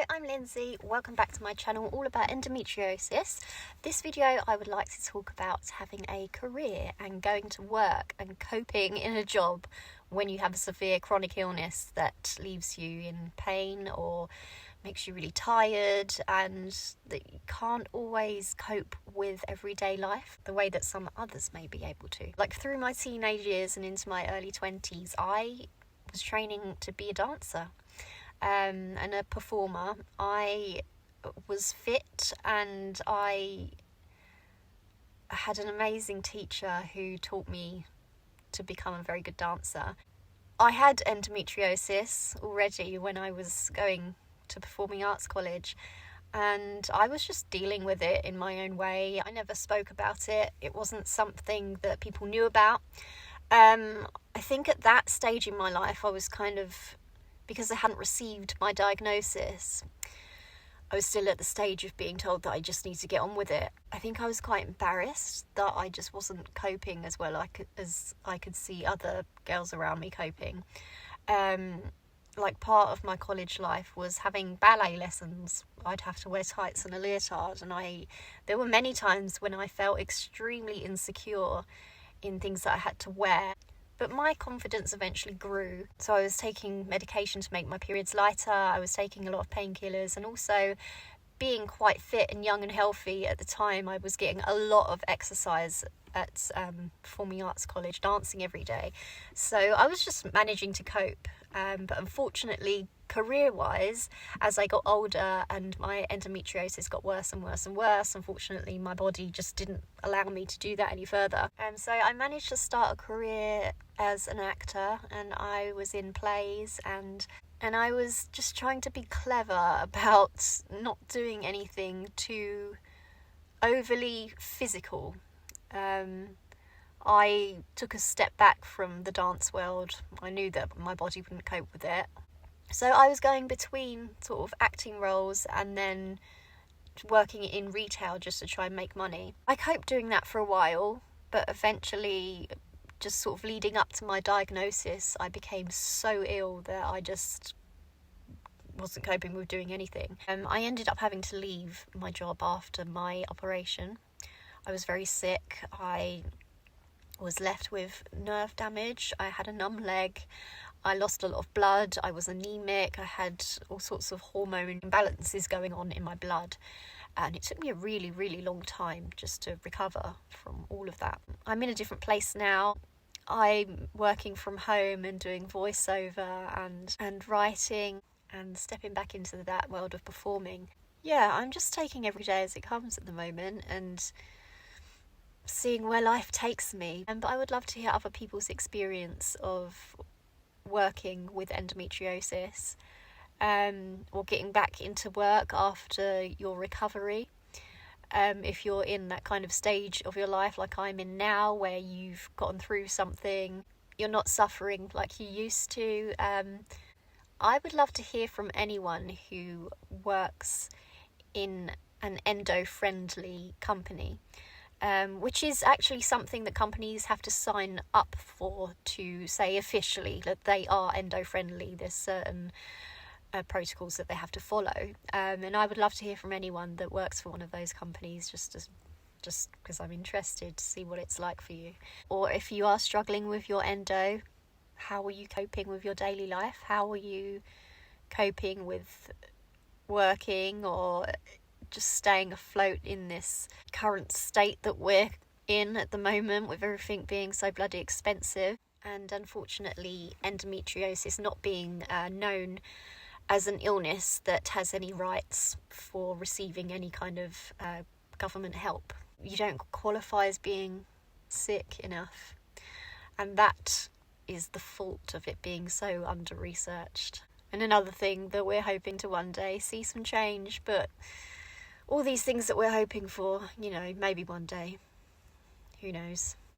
I'm Lindsay. Welcome back to my channel all about endometriosis. This video I would like to talk about having a career and going to work and coping in a job when you have a severe chronic illness that leaves you in pain or makes you really tired and that you can't always cope with everyday life the way that some others may be able to. Like through my teenage years and into my early 20s, I was training to be a dancer. And a performer. I was fit and I had an amazing teacher who taught me to become a very good dancer. I had endometriosis already when I was going to performing arts college, and I was just dealing with it in my own way. I never spoke about it. It wasn't something that people knew about. I think at that stage in my life I was because I hadn't received my diagnosis, I was still at the stage of being told that I just need to get on with it. I think I was quite embarrassed that I just wasn't coping as well as I could see other girls around me coping. Like part of my college life was having ballet lessons. I'd have to wear tights and a leotard, and there were many times when I felt extremely insecure in things that I had to wear. But my confidence eventually grew. So I was taking medication to make my periods lighter. I was taking a lot of painkillers, and also being quite fit and young and healthy at the time. I was getting a lot of exercise at Performing Arts College, dancing every day. So I was just managing to cope. But unfortunately, career-wise, as I got older and my endometriosis got worse and worse and worse, unfortunately my body just didn't allow me to do that any further. So I managed to start a career as an actor, and I was in plays and I was just trying to be clever about not doing anything too overly physical. I took a step back from the dance world. I knew that my body wouldn't cope with it. So I was going between sort of acting roles and then working in retail just to try and make money. I coped doing that for a while, but eventually, just sort of leading up to my diagnosis, I became so ill that I just wasn't coping with doing anything. I ended up having to leave my job after my operation. I was very sick. I was left with nerve damage. I had a numb leg. I lost a lot of blood. I was anemic. I had all sorts of hormone imbalances going on in my blood. And it took me a really, really long time just to recover from all of that. I'm in a different place now. I'm working from home and doing voiceover and writing and stepping back into that world of performing. Yeah, I'm just taking every day as it comes at the moment and seeing where life takes me. But I would love to hear other people's experience of working with endometriosis, or getting back into work after your recovery. If you're in that kind of stage of your life like I'm in now, where you've gotten through something, you're not suffering like you used to. I would love to hear from anyone who works in an endo-friendly company. Which is actually something that companies have to sign up for to say officially that they are endo-friendly. There's certain protocols that they have to follow. And I would love to hear from anyone that works for one of those companies, just because I'm interested to see what it's like for you. Or if you are struggling with your endo, how are you coping with your daily life? How are you coping with working or just staying afloat in this current state that we're in at the moment, with everything being so bloody expensive, and unfortunately endometriosis not being known as an illness that has any rights for receiving any kind of government help. You don't qualify as being sick enough, and that is the fault of it being so under-researched. And another thing that we're hoping to one day see some change, but all these things that we're hoping for, maybe one day, who knows.